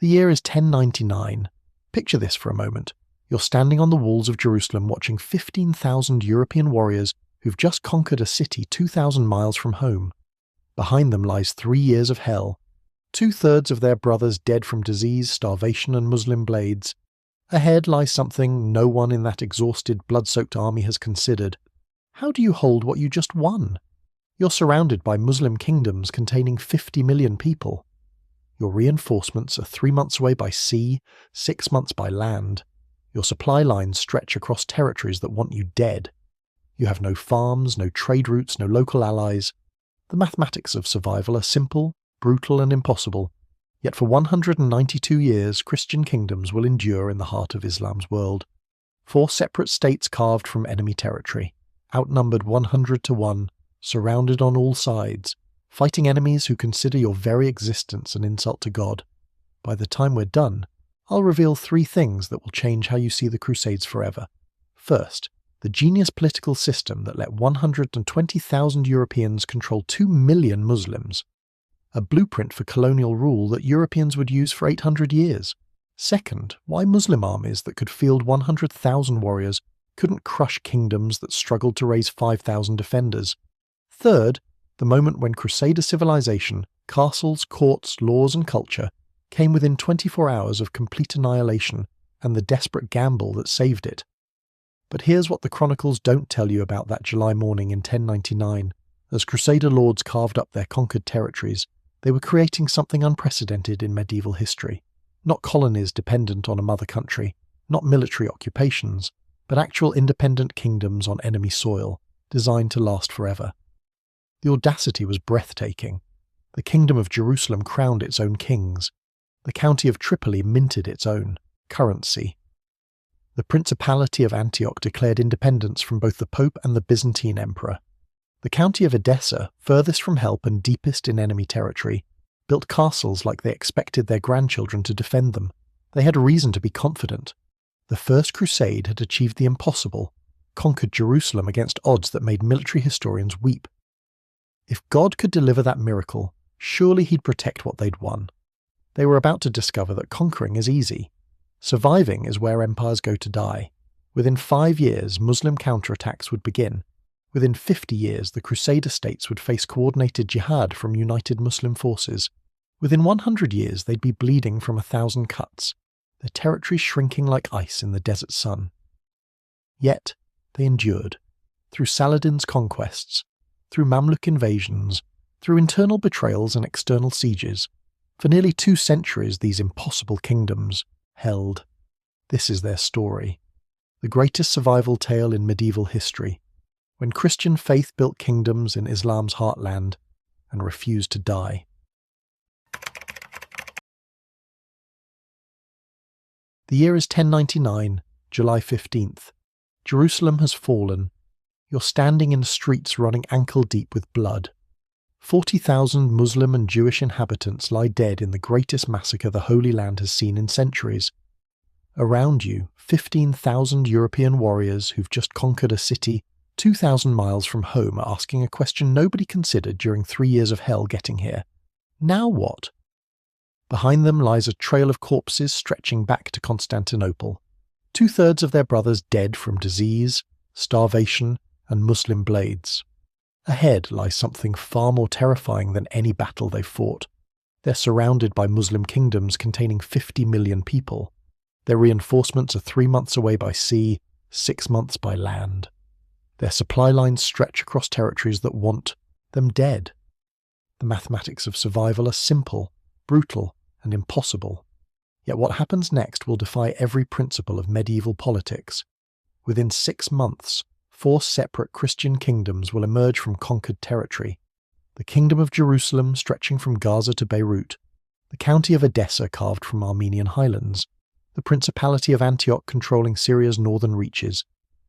The year is 1099. Picture this for a moment. You're standing on the walls of Jerusalem watching 15,000 European warriors who've just conquered a city 2,000 miles from home. Behind them lies 3 years of hell. 2/3 of their brothers dead from disease, starvation and Muslim blades. Ahead lies something no one in that exhausted, blood-soaked army has considered. How do you hold what you just won? You're surrounded by Muslim kingdoms containing 50 million people. Your reinforcements are 3 months away by sea, 6 months by land. Your supply lines stretch across territories that want you dead. You have no farms, no trade routes, no local allies. The mathematics of survival are simple, brutal and impossible. Yet for 192 years, Christian kingdoms will endure in the heart of Islam's world. 4 separate states carved from enemy territory, outnumbered 100 to 1, surrounded on all sides, fighting enemies who consider your very existence an insult to God. By the time we're done, I'll reveal 3 things that will change how you see the Crusades forever. First, the genius political system that let 120,000 Europeans control 2 million Muslims. A blueprint for colonial rule that Europeans would use for 800 years. Second, why Muslim armies that could field 100,000 warriors couldn't crush kingdoms that struggled to raise 5,000 defenders. Third, the moment when Crusader civilization, castles, courts, laws and culture came within 24 hours of complete annihilation and the desperate gamble that saved it. But here's what the chronicles don't tell you about that July morning in 1099. As Crusader lords carved up their conquered territories, they were creating something unprecedented in medieval history. Not colonies dependent on a mother country, not military occupations, but actual independent kingdoms on enemy soil, designed to last forever. The audacity was breathtaking. The kingdom of Jerusalem crowned its own kings. The county of Tripoli minted its own currency. The Principality of Antioch declared independence from both the Pope and the Byzantine Emperor. The county of Edessa, furthest from help and deepest in enemy territory, built castles like they expected their grandchildren to defend them. They had reason to be confident. The First Crusade had achieved the impossible, conquered Jerusalem against odds that made military historians weep. If God could deliver that miracle, surely he'd protect what they'd won. They were about to discover that conquering is easy. Surviving is where empires go to die. Within 5 years, Muslim counterattacks would begin. Within 50 years, the Crusader States would face coordinated jihad from united Muslim forces. Within 100 years, they'd be bleeding from 1,000 cuts, their territory shrinking like ice in the desert sun. Yet, they endured. Through Saladin's conquests, through Mamluk invasions, through internal betrayals and external sieges. For nearly 2 centuries, these impossible kingdoms held. This is their story. The greatest survival tale in medieval history. When Christian faith built kingdoms in Islam's heartland and refused to die. The year is 1099, July 15th. Jerusalem has fallen. You're standing in streets running ankle-deep with blood. 40,000 Muslim and Jewish inhabitants lie dead in the greatest massacre the Holy Land has seen in centuries. Around you, 15,000 European warriors who've just conquered a city 2,000 miles from home are asking a question nobody considered during 3 years of hell getting here. Now what? Behind them lies a trail of corpses stretching back to Constantinople. 2/3 of their brothers dead from disease, starvation, and Muslim blades. Ahead lies something far more terrifying than any battle they've fought. They're surrounded by Muslim kingdoms containing 50 million people. Their reinforcements are 3 months away by sea, 6 months by land. Their supply lines stretch across territories that want them dead. The mathematics of survival are simple, brutal, and impossible. Yet what happens next will defy every principle of medieval politics. Within 6 months, 4 separate Christian kingdoms will emerge from conquered territory. The Kingdom of Jerusalem stretching from Gaza to Beirut, the county of Edessa carved from Armenian highlands, the Principality of Antioch controlling Syria's northern reaches,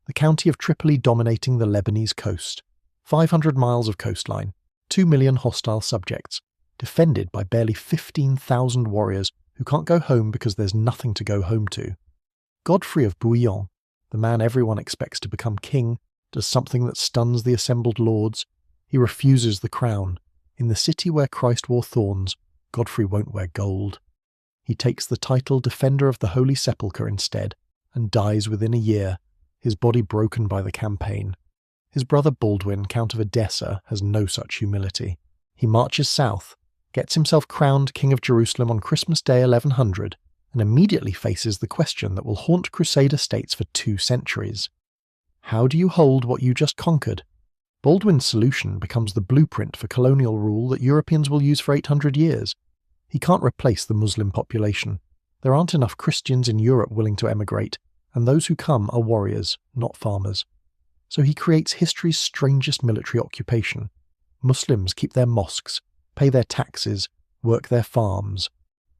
the county of Tripoli dominating the Lebanese coast, 500 miles of coastline, 2 million hostile subjects, defended by barely 15,000 warriors who can't go home because there's nothing to go home to. Godfrey of Bouillon, the man everyone expects to become king, does something that stuns the assembled lords. He refuses the crown. In the city where Christ wore thorns, Godfrey won't wear gold. He takes the title Defender of the Holy Sepulchre instead, and dies within a year, his body broken by the campaign. His brother Baldwin, Count of Edessa, has no such humility. He marches south, gets himself crowned King of Jerusalem on Christmas Day 1100, and immediately faces the question that will haunt Crusader States for 2 centuries. How do you hold what you just conquered? Baldwin's solution becomes the blueprint for colonial rule that Europeans will use for 800 years. He can't replace the Muslim population. There aren't enough Christians in Europe willing to emigrate, and those who come are warriors, not farmers. So he creates history's strangest military occupation. Muslims keep their mosques, pay their taxes, work their farms.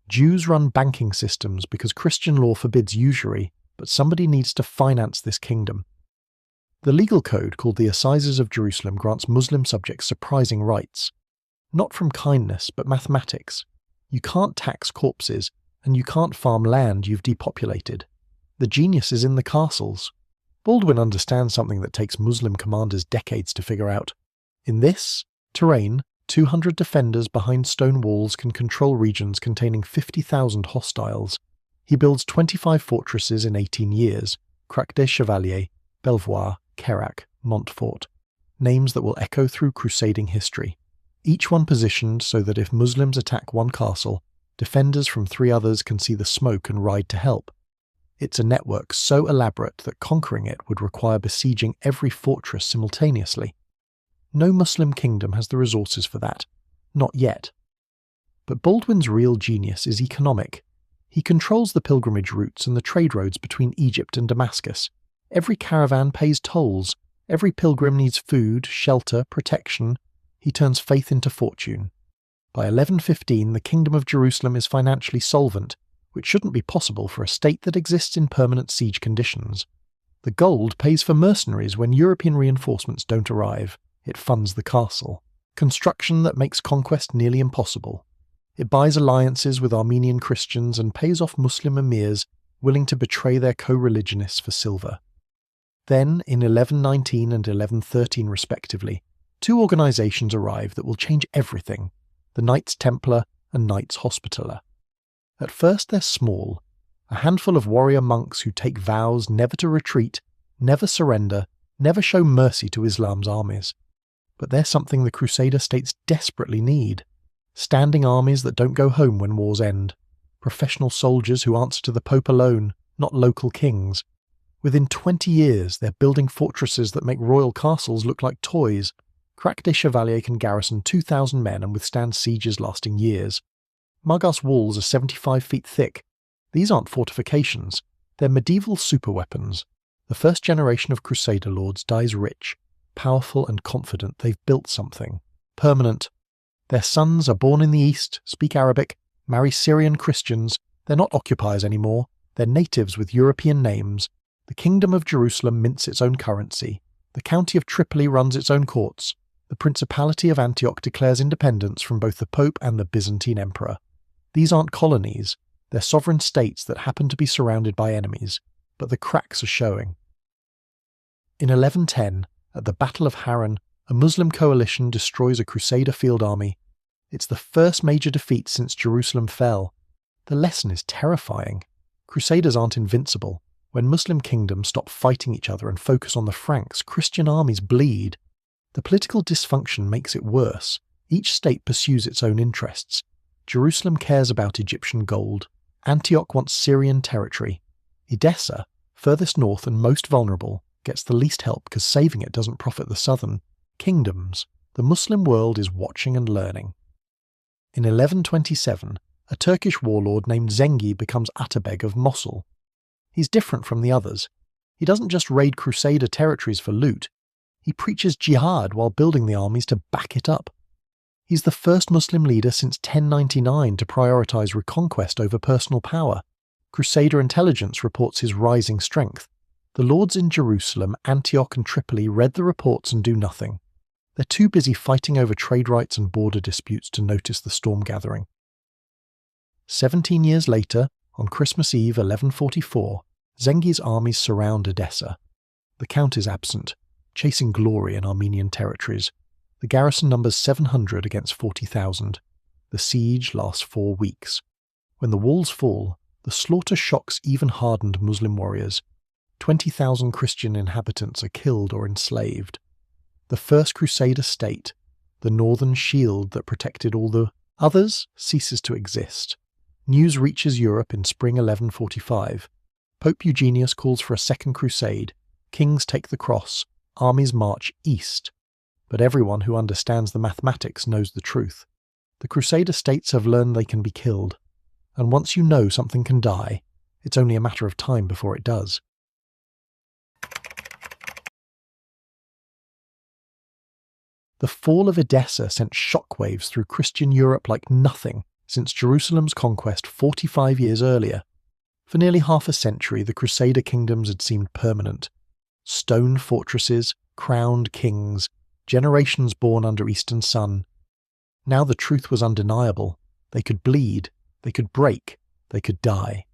Jews run banking systems because Christian law forbids usury, but somebody needs to finance this kingdom. The legal code called the Assizes of Jerusalem grants Muslim subjects surprising rights. Not from kindness, but mathematics. You can't tax corpses, and you can't farm land you've depopulated. The genius is in the castles. Baldwin understands something that takes Muslim commanders decades to figure out. In this terrain, 200 defenders behind stone walls can control regions containing 50,000 hostiles. He builds 25 fortresses in 18 years, Crac des Chevaliers, Belvoir, Kerak, Montfort, names that will echo through crusading history. Each one positioned so that if Muslims attack one castle, defenders from 3 others can see the smoke and ride to help. It's a network so elaborate that conquering it would require besieging every fortress simultaneously. No Muslim kingdom has the resources for that. Not yet. But Baldwin's real genius is economic. He controls the pilgrimage routes and the trade roads between Egypt and Damascus. Every caravan pays tolls. Every pilgrim needs food, shelter, protection. He turns faith into fortune. By 1115, the Kingdom of Jerusalem is financially solvent, which shouldn't be possible for a state that exists in permanent siege conditions. The gold pays for mercenaries when European reinforcements don't arrive. It funds the castle. Construction that makes conquest nearly impossible. It buys alliances with Armenian Christians and pays off Muslim emirs willing to betray their co-religionists for silver. Then, in 1119 and 1113 respectively, 2 organisations arrive that will change everything: the Knights Templar and Knights Hospitaller. At first they're small, a handful of warrior monks who take vows never to retreat, never surrender, never show mercy to Islam's armies. But they're something the Crusader States desperately need. Standing armies that don't go home when wars end. Professional soldiers who answer to the Pope alone, not local kings. Within 20 years, they're building fortresses that make royal castles look like toys. Crac des Chevaliers can garrison 2,000 men and withstand sieges lasting years. Margas walls are 75 feet thick. These aren't fortifications. They're medieval superweapons. The first generation of Crusader lords dies rich, powerful and confident they've built something. Permanent. Their sons are born in the East, speak Arabic, marry Syrian Christians. They're not occupiers anymore. They're natives with European names. The Kingdom of Jerusalem mints its own currency. The County of Tripoli runs its own courts. The Principality of Antioch declares independence from both the Pope and the Byzantine Emperor. These aren't colonies. They're sovereign states that happen to be surrounded by enemies. But the cracks are showing. In 1110, at the Battle of Harran, a Muslim coalition destroys a Crusader field army. It's the first major defeat since Jerusalem fell. The lesson is terrifying. Crusaders aren't invincible. When Muslim kingdoms stop fighting each other and focus on the Franks, Christian armies bleed. The political dysfunction makes it worse. Each state pursues its own interests. Jerusalem cares about Egyptian gold. Antioch wants Syrian territory. Edessa, furthest north and most vulnerable, gets the least help because saving it doesn't profit the southern kingdoms. The Muslim world is watching and learning. In 1127, a Turkish warlord named Zengi becomes Atabeg of Mosul. He's different from the others. He doesn't just raid Crusader territories for loot. He preaches jihad while building the armies to back it up. He's the first Muslim leader since 1099 to prioritize reconquest over personal power. Crusader intelligence reports his rising strength. The lords in Jerusalem, Antioch and Tripoli read the reports and do nothing. They're too busy fighting over trade rights and border disputes to notice the storm gathering. 17 years later, on Christmas Eve 1144, Zengi's armies surround Edessa. The count is absent, chasing glory in Armenian territories. The garrison numbers 700 against 40,000. The siege lasts 4 weeks. When the walls fall, the slaughter shocks even hardened Muslim warriors. 20,000 Christian inhabitants are killed or enslaved. The first Crusader state, the northern shield that protected all the others, ceases to exist. News reaches Europe in spring 1145. Pope Eugenius calls for a second crusade. Kings take the cross. Armies march east. But everyone who understands the mathematics knows the truth. The Crusader states have learned they can be killed. And once you know something can die, it's only a matter of time before it does. The fall of Edessa sent shockwaves through Christian Europe like nothing since Jerusalem's conquest 45 years earlier. For nearly half a century, the Crusader kingdoms had seemed permanent. Stone fortresses, crowned kings, generations born under Eastern sun. Now the truth was undeniable. They could bleed, they could break, they could die.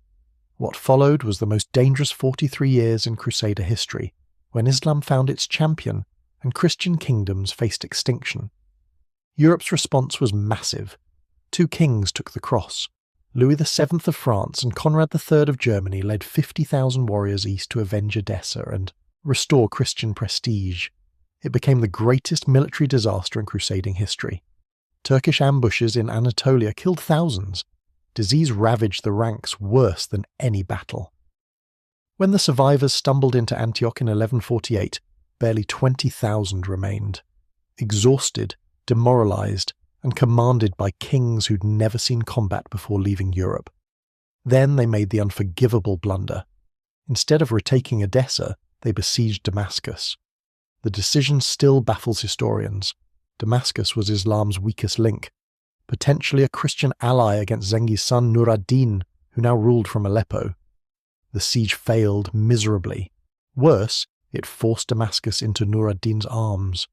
What followed was the most dangerous 43 years in Crusader history, when Islam found its champion and Christian kingdoms faced extinction. Europe's response was massive. Two kings took the cross. Louis VII of France and Conrad III of Germany led 50,000 warriors east to avenge Edessa and restore Christian prestige. It became the greatest military disaster in crusading history. Turkish ambushes in Anatolia killed thousands. Disease ravaged the ranks worse than any battle. When the survivors stumbled into Antioch in 1148, barely 20,000 remained. Exhausted, demoralized, and commanded by kings who'd never seen combat before leaving Europe. Then they made the unforgivable blunder. Instead of retaking Edessa, they besieged Damascus. The decision still baffles historians. Damascus was Islam's weakest link, potentially a Christian ally against Zengi's son Nur ad-Din, who now ruled from Aleppo. The siege failed miserably. Worse, it forced Damascus into Nur ad-Din's arms.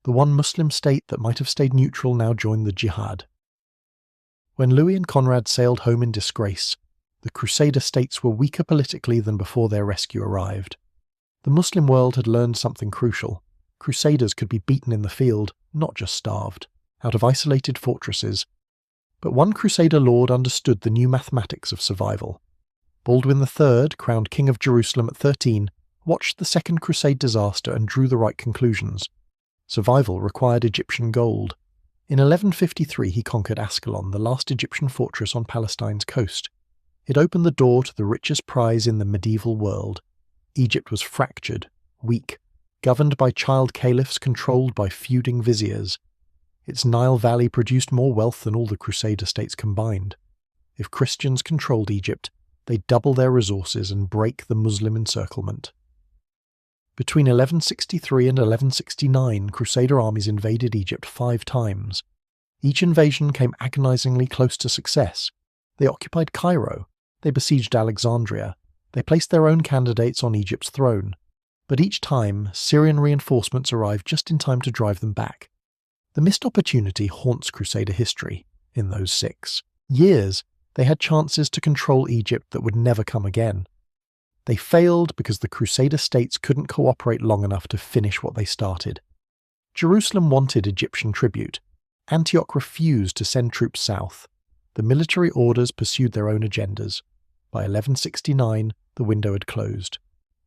The one Muslim state that might have stayed neutral now joined the jihad. When Louis and Conrad sailed home in disgrace, the Crusader states were weaker politically than before their rescue arrived. The Muslim world had learned something crucial. Crusaders could be beaten in the field, not just starved, out of isolated fortresses. But one Crusader lord understood the new mathematics of survival. Baldwin III, crowned King of Jerusalem at 13, watched the Second Crusade disaster and drew the right conclusions. Survival required Egyptian gold. In 1153 he conquered Ascalon, the last Egyptian fortress on Palestine's coast. It opened the door to the richest prize in the medieval world. Egypt was fractured, weak, governed by child caliphs controlled by feuding viziers. Its Nile Valley produced more wealth than all the Crusader states combined. If Christians controlled Egypt, they'd double their resources and break the Muslim encirclement. Between 1163 and 1169, Crusader armies invaded Egypt 5 times. Each invasion came agonizingly close to success. They occupied Cairo. They besieged Alexandria. They placed their own candidates on Egypt's throne. But each time, Syrian reinforcements arrived just in time to drive them back. The missed opportunity haunts Crusader history in those 6 years. They had chances to control Egypt that would never come again. They failed because the Crusader states couldn't cooperate long enough to finish what they started. Jerusalem wanted Egyptian tribute. Antioch refused to send troops south. The military orders pursued their own agendas. By 1169, the window had closed.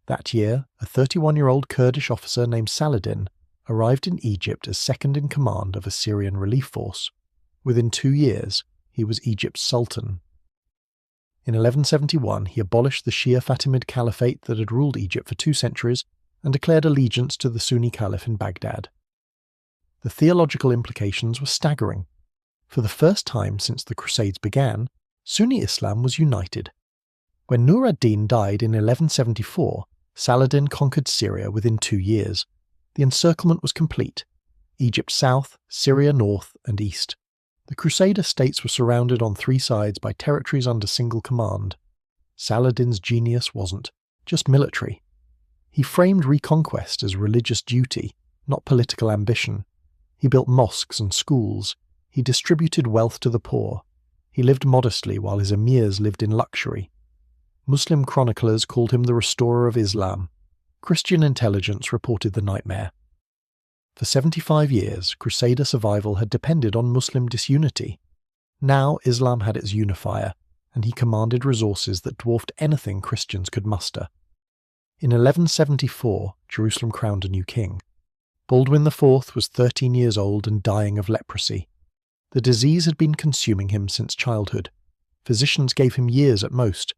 That year, a 31-year-old Kurdish officer named Saladin arrived in Egypt as second in command of a Syrian relief force. Within 2 years, he was Egypt's sultan. In 1171, he abolished the Shia Fatimid Caliphate that had ruled Egypt for 2 centuries and declared allegiance to the Sunni Caliph in Baghdad. The theological implications were staggering. For the first time since the Crusades began, Sunni Islam was united. When Nur ad-Din died in 1174, Saladin conquered Syria within 2 years. The encirclement was complete. Egypt south, Syria north and east. The Crusader states were surrounded on 3 sides by territories under single command. Saladin's genius wasn't just military. He framed reconquest as religious duty, not political ambition. He built mosques and schools. He distributed wealth to the poor. He lived modestly while his emirs lived in luxury. Muslim chroniclers called him the restorer of Islam. Christian intelligence reported the nightmare. For 75 years, Crusader survival had depended on Muslim disunity. Now Islam had its unifier, and he commanded resources that dwarfed anything Christians could muster. In 1174, Jerusalem crowned a new king. Baldwin IV was 13 years old and dying of leprosy. The disease had been consuming him since childhood. Physicians gave him years at most.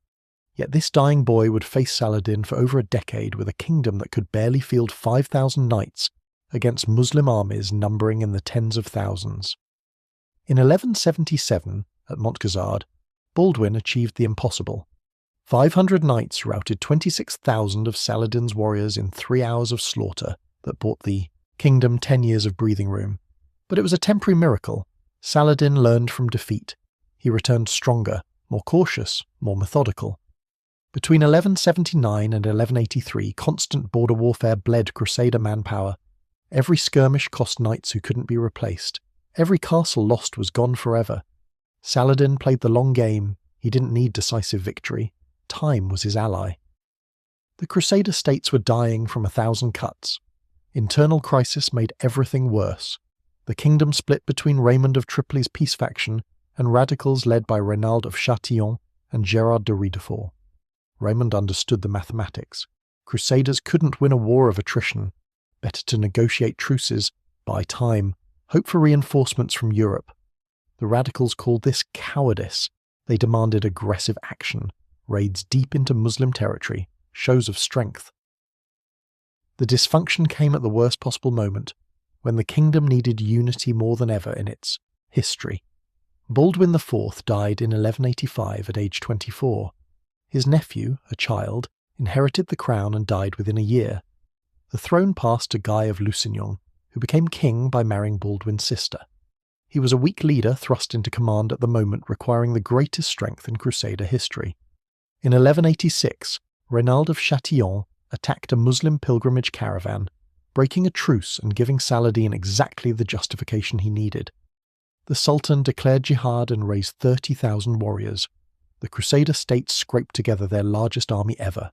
Yet this dying boy would face Saladin for over a decade with a kingdom that could barely field 5,000 knights against Muslim armies numbering in the tens of thousands. In 1177, at Montgazard, Baldwin achieved the impossible. 500 knights routed 26,000 of Saladin's warriors in 3 hours of slaughter that bought the kingdom 10 years of breathing room. But it was a temporary miracle. Saladin learned from defeat. He returned stronger, more cautious, more methodical. Between 1179 and 1183, constant border warfare bled Crusader manpower. Every skirmish cost knights who couldn't be replaced. Every castle lost was gone forever. Saladin played the long game. He didn't need decisive victory. Time was his ally. The Crusader States were dying from 1,000 cuts. Internal crisis made everything worse. The kingdom split between Raymond of Tripoli's peace faction and radicals led by Reynald of Châtillon and Gerard de Riedefort. Raymond understood the mathematics. Crusaders couldn't win a war of attrition. Better to negotiate truces, buy time, hope for reinforcements from Europe. The radicals called this cowardice. They demanded aggressive action, raids deep into Muslim territory, shows of strength. The dysfunction came at the worst possible moment, when the kingdom needed unity more than ever in its history. Baldwin IV died in 1185 at age 24. His nephew, a child, inherited the crown and died within a year. The throne passed to Guy of Lusignan, who became king by marrying Baldwin's sister. He was a weak leader thrust into command at the moment requiring the greatest strength in Crusader history. In 1186, Reynald of Châtillon attacked a Muslim pilgrimage caravan, breaking a truce and giving Saladin exactly the justification he needed. The Sultan declared jihad and raised 30,000 warriors. The Crusader States scraped together their largest army ever.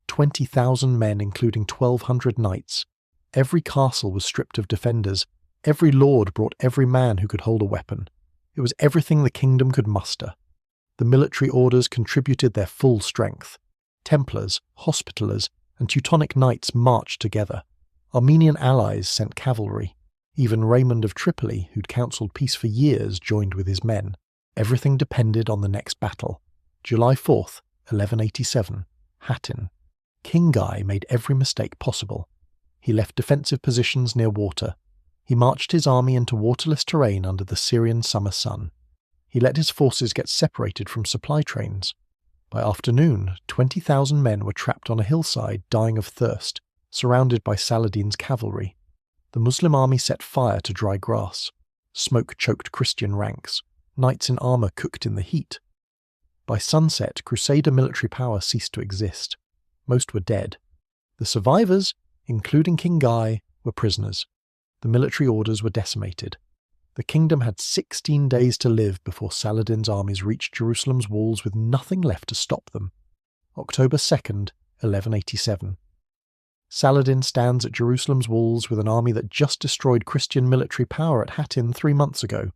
20,000 men, including 1,200 knights. Every castle was stripped of defenders. Every lord brought every man who could hold a weapon. It was everything the kingdom could muster. The military orders contributed their full strength. Templars, Hospitallers, and Teutonic knights marched together. Armenian allies sent cavalry. Even Raymond of Tripoli, who'd counselled peace for years, joined with his men. Everything depended on the next battle. July 4th, 1187, Hattin. King Guy made every mistake possible. He left defensive positions near water. He marched his army into waterless terrain under the Syrian summer sun. He let his forces get separated from supply trains. By afternoon, 20,000 men were trapped on a hillside, dying of thirst, surrounded by Saladin's cavalry. The Muslim army set fire to dry grass. Smoke choked Christian ranks. Knights in armour cooked in the heat. By sunset, Crusader military power ceased to exist. Most were dead. The survivors, including King Guy, were prisoners. The military orders were decimated. The kingdom had 16 days to live before Saladin's armies reached Jerusalem's walls with nothing left to stop them. October 2nd, 1187. Saladin stands at Jerusalem's walls with an army that just destroyed Christian military power at Hattin 3 months ago.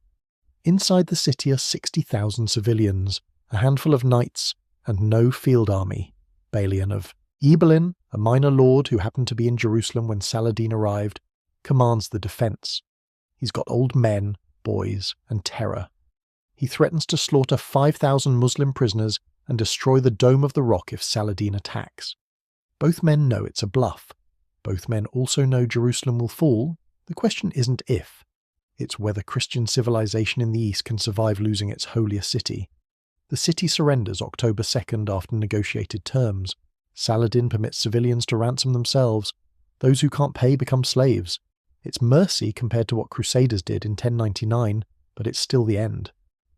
Inside the city are 60,000 civilians, a handful of knights, and no field army. Balian of Ibelin, a minor lord who happened to be in Jerusalem when Saladin arrived, commands the defence. He's got old men, boys, and terror. He threatens to slaughter 5,000 Muslim prisoners and destroy the Dome of the Rock if Saladin attacks. Both men know it's a bluff. Both men also know Jerusalem will fall. The question isn't if. It's whether Christian civilization in the East can survive losing its holiest city. The city surrenders October 2nd after negotiated terms. Saladin permits civilians to ransom themselves. Those who can't pay become slaves. It's mercy compared to what Crusaders did in 1099, but it's still the end.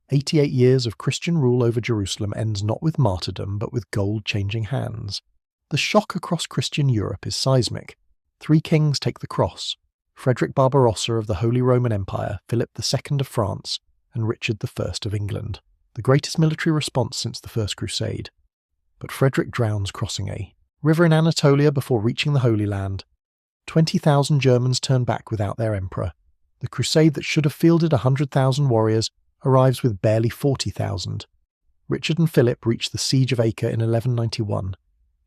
88 years of Christian rule over Jerusalem ends not with martyrdom, but with gold changing hands. The shock across Christian Europe is seismic. 3 kings take the cross. Frederick Barbarossa of the Holy Roman Empire, Philip II of France, and Richard I of England, the greatest military response since the First Crusade. But Frederick drowns crossing a river in Anatolia before reaching the Holy Land. 20,000 Germans turn back without their emperor. The crusade that should have fielded 100,000 warriors arrives with barely 40,000. Richard and Philip reached the siege of Acre in 1191.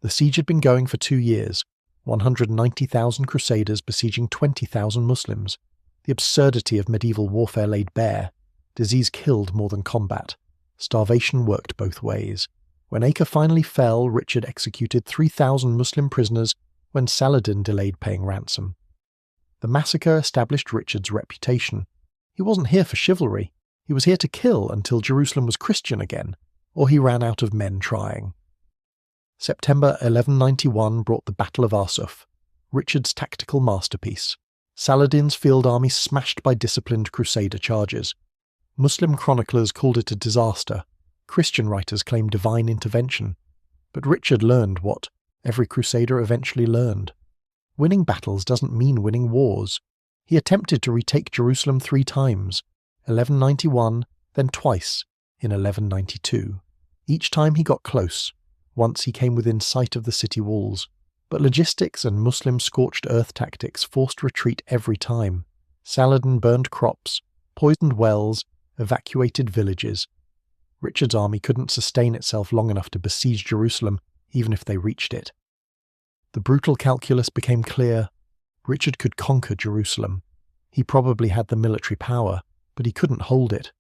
The siege had been going for 2 years, 190,000 crusaders besieging 20,000 Muslims. The absurdity of medieval warfare laid bare. Disease killed more than combat. Starvation worked both ways. When Acre finally fell, Richard executed 3,000 Muslim prisoners when Saladin delayed paying ransom. The massacre established Richard's reputation. He wasn't here for chivalry. He was here to kill until Jerusalem was Christian again, or he ran out of men trying. September 1191 brought the Battle of Arsuf, Richard's tactical masterpiece. Saladin's field army smashed by disciplined Crusader charges. Muslim chroniclers called it a disaster. Christian writers claimed divine intervention. But Richard learned what every Crusader eventually learned. Winning battles doesn't mean winning wars. He attempted to retake Jerusalem 3 times, 1191, then twice in 1192. Each time he got close. Once he came within sight of the city walls. But logistics and Muslim scorched earth tactics forced retreat every time. Saladin burned crops, poisoned wells, evacuated villages. Richard's army couldn't sustain itself long enough to besiege Jerusalem, even if they reached it. The brutal calculus became clear. Richard could conquer Jerusalem. He probably had the military power, but he couldn't hold it.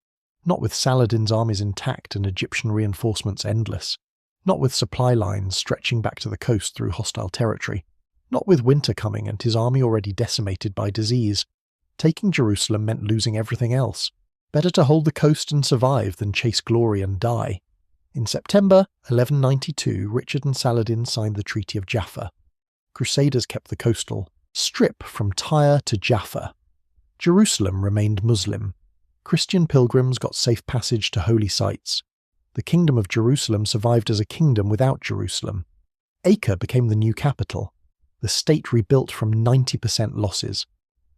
Not with Saladin's armies intact and Egyptian reinforcements endless. Not with supply lines stretching back to the coast through hostile territory. Not with winter coming and his army already decimated by disease. Taking Jerusalem meant losing everything else. Better to hold the coast and survive than chase glory and die. In September 1192, Richard and Saladin signed the Treaty of Jaffa. Crusaders kept the coastal strip from Tyre to Jaffa. Jerusalem remained Muslim. Christian pilgrims got safe passage to holy sites. The Kingdom of Jerusalem survived as a kingdom without Jerusalem. Acre became the new capital. The state rebuilt from 90% losses.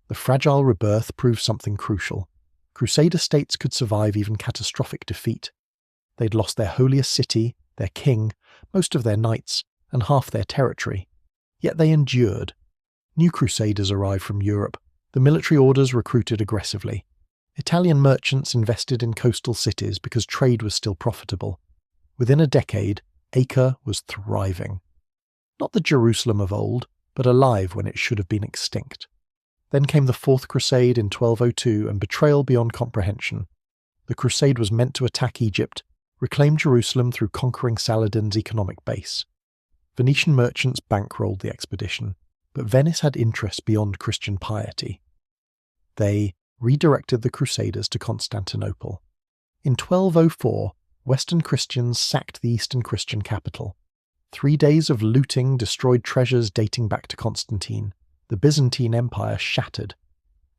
The fragile rebirth proved something crucial. Crusader states could survive even catastrophic defeat. They'd lost their holiest city, their king, most of their knights, and half their territory. Yet they endured. New crusaders arrived from Europe. The military orders recruited aggressively. Italian merchants invested in coastal cities because trade was still profitable. Within a decade, Acre was thriving. Not the Jerusalem of old, but alive when it should have been extinct. Then came the Fourth Crusade in 1202 and betrayal beyond comprehension. The crusade was meant to attack Egypt, reclaim Jerusalem through conquering Saladin's economic base. Venetian merchants bankrolled the expedition, but Venice had interests beyond Christian piety. They redirected the Crusaders to Constantinople. In 1204, Western Christians sacked the Eastern Christian capital. 3 days of looting destroyed treasures dating back to Constantine. The Byzantine Empire shattered.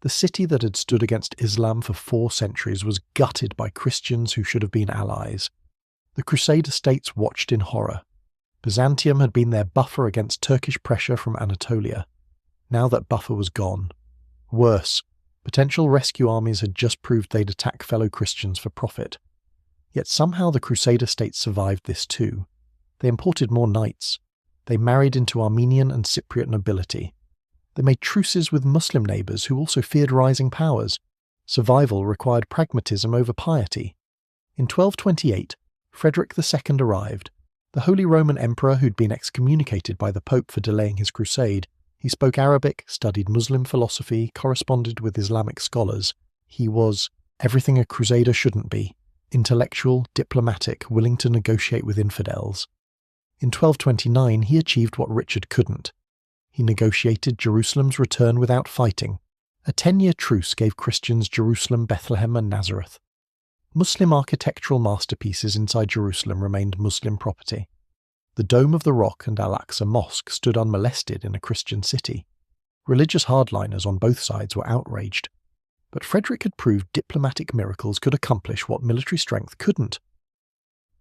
The city that had stood against Islam for 4 centuries was gutted by Christians who should have been allies. The Crusader States watched in horror. Byzantium had been their buffer against Turkish pressure from Anatolia. Now that buffer was gone. Worse, potential rescue armies had just proved they'd attack fellow Christians for profit. Yet somehow the Crusader States survived this too. They imported more knights. They married into Armenian and Cypriot nobility. They made truces with Muslim neighbours who also feared rising powers. Survival required pragmatism over piety. In 1228, Frederick II arrived. The Holy Roman Emperor who'd been excommunicated by the Pope for delaying his crusade. He spoke Arabic, studied Muslim philosophy, corresponded with Islamic scholars. He was everything a crusader shouldn't be. Intellectual, diplomatic, willing to negotiate with infidels. In 1229, he achieved what Richard couldn't. He negotiated Jerusalem's return without fighting. A 10-year truce gave Christians Jerusalem, Bethlehem and Nazareth. Muslim architectural masterpieces inside Jerusalem remained Muslim property. The Dome of the Rock and Al-Aqsa Mosque stood unmolested in a Christian city. Religious hardliners on both sides were outraged. But Frederick had proved diplomatic miracles could accomplish what military strength couldn't.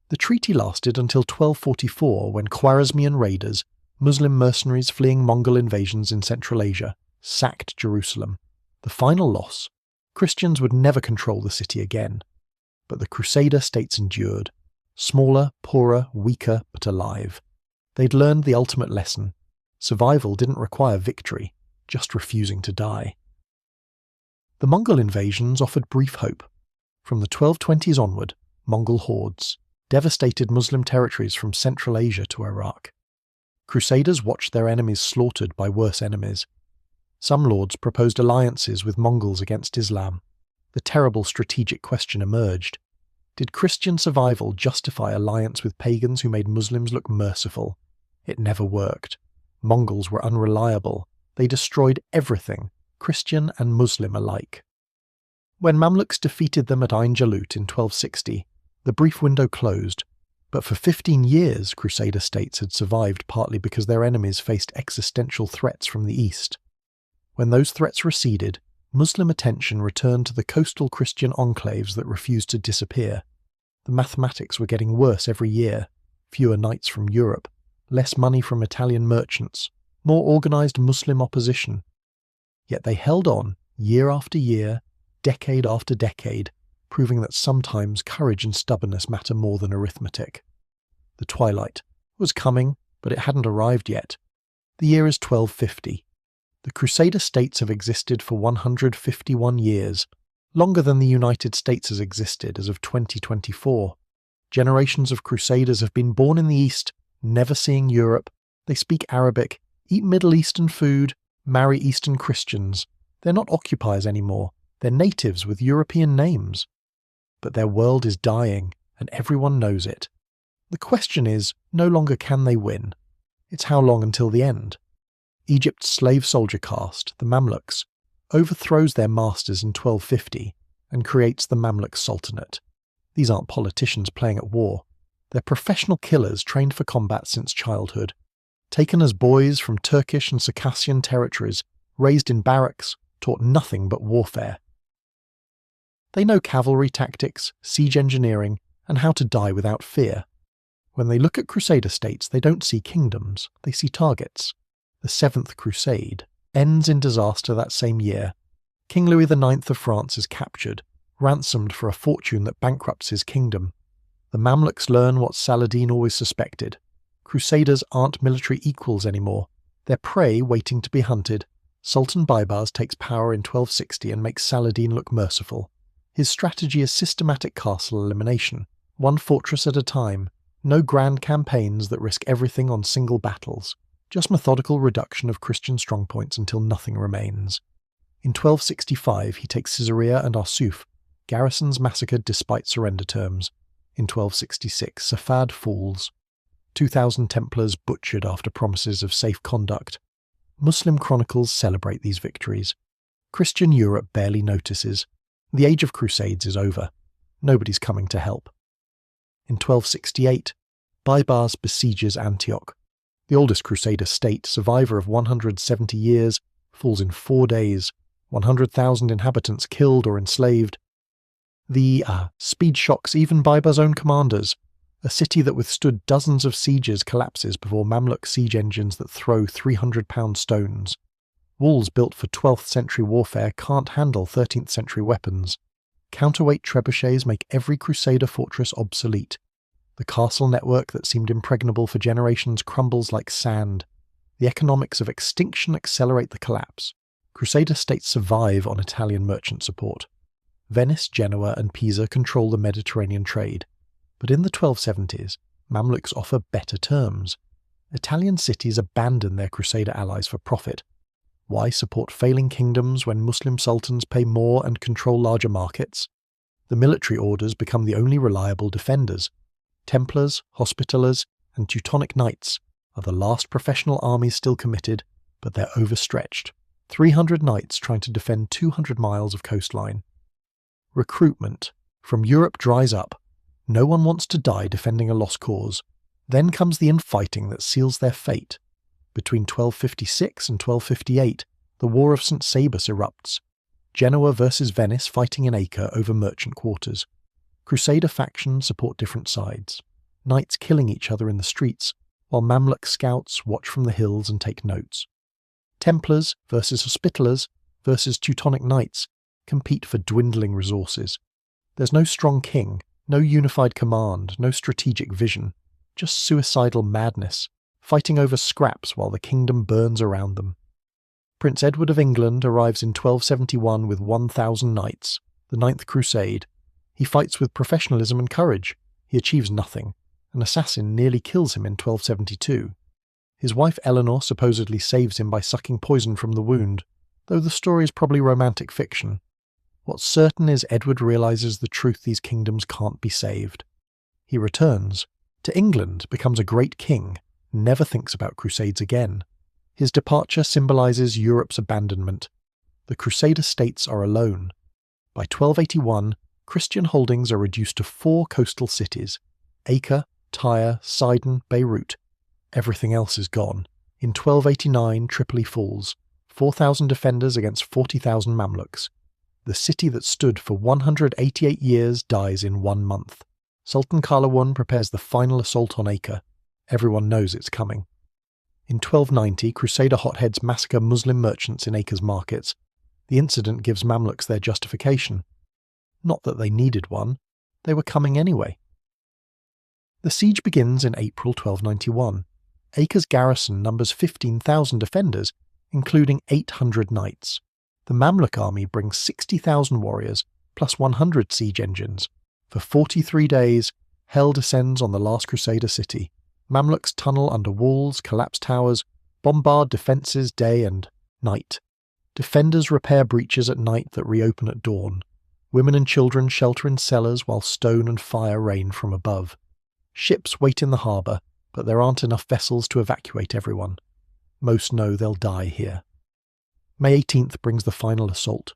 The treaty lasted until 1244 when Khwarezmian raiders, Muslim mercenaries fleeing Mongol invasions in Central Asia, sacked Jerusalem. The final loss. Christians would never control the city again. But the Crusader states endured. Smaller, poorer, weaker, but alive. They'd learned the ultimate lesson. Survival didn't require victory, just refusing to die. The Mongol invasions offered brief hope. From the 1220s onward, Mongol hordes devastated Muslim territories from Central Asia to Iraq. Crusaders watched their enemies slaughtered by worse enemies. Some lords proposed alliances with Mongols against Islam. The terrible strategic question emerged. Did Christian survival justify alliance with pagans who made Muslims look merciful? It never worked. Mongols were unreliable. They destroyed everything, Christian and Muslim alike. When Mamluks defeated them at Ain Jalut in 1260, the brief window closed, but for 15 years Crusader states had survived partly because their enemies faced existential threats from the east. When those threats receded, Muslim attention returned to the coastal Christian enclaves that refused to disappear. The mathematics were getting worse every year. Fewer knights from Europe, less money from Italian merchants, more organised Muslim opposition. Yet they held on, year after year, decade after decade, proving that sometimes courage and stubbornness matter more than arithmetic. The twilight was coming, but it hadn't arrived yet. The year is 1250. The Crusader states have existed for 151 years, longer than the United States has existed as of 2024. Generations of Crusaders have been born in the East, never seeing Europe. They speak Arabic, eat Middle Eastern food, marry Eastern Christians. They're not occupiers anymore. They're natives with European names. But their world is dying, and everyone knows it. The question is, no longer can they win. It's how long until the end. Egypt's slave soldier caste, the Mamluks, overthrows their masters in 1250 and creates the Mamluk Sultanate. These aren't politicians playing at war. They're professional killers trained for combat since childhood. Taken as boys from Turkish and Circassian territories, raised in barracks, taught nothing but warfare. They know cavalry tactics, siege engineering, and how to die without fear. When they look at Crusader states, they don't see kingdoms, they see targets. The Seventh Crusade ends in disaster that same year. King Louis IX of France is captured, ransomed for a fortune that bankrupts his kingdom. The Mamluks learn what Saladin always suspected. Crusaders aren't military equals anymore. They're prey waiting to be hunted. Sultan Baybars takes power in 1260 and makes Saladin look merciful. His strategy is systematic castle elimination, one fortress at a time, no grand campaigns that risk everything on single battles, just methodical reduction of Christian strongpoints until nothing remains. In 1265 he takes Caesarea and Arsuf, garrisons massacred despite surrender terms. In 1266 Safavid falls. 2,000 Templars butchered after promises of safe conduct. Muslim chronicles celebrate these victories. Christian Europe barely notices. The age of crusades is over. Nobody's coming to help. In 1268, Baybars besieges Antioch. The oldest Crusader state, survivor of 170 years, falls in 4 days, 100,000 inhabitants killed or enslaved. The speed shocks even Baybars' own commanders. A city that withstood dozens of sieges collapses before Mamluk siege engines that throw 300-pound stones. Walls built for 12th century warfare can't handle 13th century weapons. Counterweight trebuchets make every Crusader fortress obsolete. The castle network that seemed impregnable for generations crumbles like sand. The economics of extinction accelerate the collapse. Crusader states survive on Italian merchant support. Venice, Genoa, and Pisa control the Mediterranean trade. But in the 1270s, Mamluks offer better terms. Italian cities abandon their Crusader allies for profit. Why support failing kingdoms when Muslim sultans pay more and control larger markets? The military orders become the only reliable defenders. Templars, Hospitallers, and Teutonic Knights are the last professional armies still committed, but they're overstretched. 300 knights trying to defend 200 miles of coastline. Recruitment from Europe dries up. No one wants to die defending a lost cause. Then comes the infighting that seals their fate. Between 1256 and 1258, the War of St. Sabas erupts. Genoa versus Venice fighting in Acre over merchant quarters. Crusader factions support different sides. Knights killing each other in the streets, while Mamluk scouts watch from the hills and take notes. Templars versus Hospitallers versus Teutonic Knights compete for dwindling resources. There's no strong king, no unified command, no strategic vision, just suicidal madness, fighting over scraps while the kingdom burns around them. Prince Edward of England arrives in 1271 with 1,000 knights, the Ninth Crusade. He fights with professionalism and courage. He achieves nothing. An assassin nearly kills him in 1272. His wife Eleanor supposedly saves him by sucking poison from the wound, though the story is probably romantic fiction. What's certain is Edward realizes the truth: these kingdoms can't be saved. He returns to England, becomes a great king, never thinks about crusades again. His departure symbolizes Europe's abandonment. The Crusader States are alone. By 1281, Christian holdings are reduced to 4 coastal cities: Acre, Tyre, Sidon, Beirut. Everything else is gone. In 1289, Tripoli falls. 4,000 defenders against 40,000 Mamluks. The city that stood for 188 years dies in 1 month. Sultan Qalawun prepares the final assault on Acre. Everyone knows it's coming. In 1290, Crusader hotheads massacre Muslim merchants in Acre's markets. The incident gives Mamluks their justification. Not that they needed one, they were coming anyway. The siege begins in April 1291. Acre's garrison numbers 15,000 defenders, including 800 knights. The Mamluk army brings 60,000 warriors, plus 100 siege engines. For 43 days, hell descends on the last Crusader city. Mamluks tunnel under walls, collapse towers, bombard defences day and night. Defenders repair breaches at night that reopen at dawn. Women and children shelter in cellars while stone and fire rain from above. Ships wait in the harbour, but there aren't enough vessels to evacuate everyone. Most know they'll die here. May 18th brings the final assault.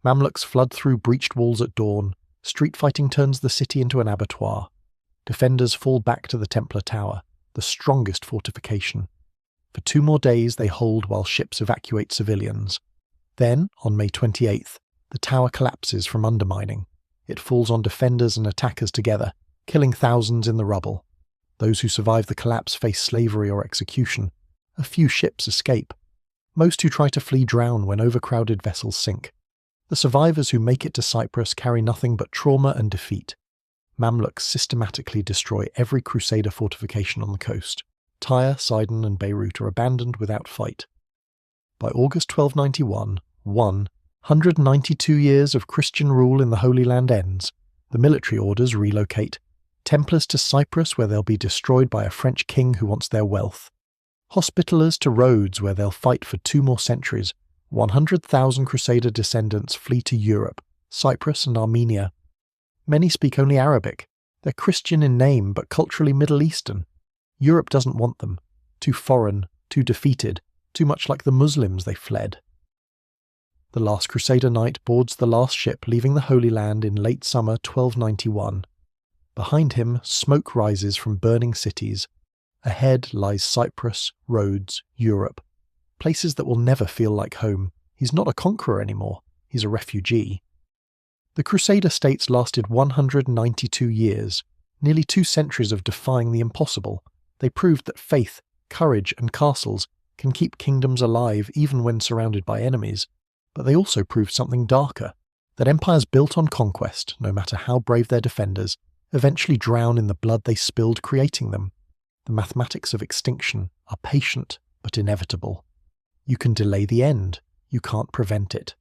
Mamluks flood through breached walls at dawn. Street fighting turns the city into an abattoir. Defenders fall back to the Templar Tower, the strongest fortification. For 2 more days they hold while ships evacuate civilians. Then, on May 28th, the tower collapses from undermining. It falls on defenders and attackers together, killing thousands in the rubble. Those who survive the collapse face slavery or execution. A few ships escape. Most who try to flee drown when overcrowded vessels sink. The survivors who make it to Cyprus carry nothing but trauma and defeat. Mamluks systematically destroy every Crusader fortification on the coast. Tyre, Sidon and Beirut are abandoned without fight. By August 1291, 192 years of Christian rule in the Holy Land ends. The military orders relocate. Templars to Cyprus, where they'll be destroyed by a French king who wants their wealth. Hospitallers to Rhodes, where they'll fight for 2 more centuries. 100,000 Crusader descendants flee to Europe, Cyprus and Armenia. Many speak only Arabic. They're Christian in name, but culturally Middle Eastern. Europe doesn't want them. Too foreign, too defeated, too much like the Muslims they fled. The last Crusader knight boards the last ship leaving the Holy Land in late summer 1291. Behind him, smoke rises from burning cities. Ahead lies Cyprus, Rhodes, Europe. Places that will never feel like home. He's not a conqueror anymore. He's a refugee. The Crusader States lasted 192 years, nearly 2 centuries of defying the impossible. They proved that faith, courage, and castles can keep kingdoms alive even when surrounded by enemies. But they also proved something darker, that empires built on conquest, no matter how brave their defenders, eventually drown in the blood they spilled creating them. The mathematics of extinction are patient but inevitable. You can delay the end, you can't prevent it.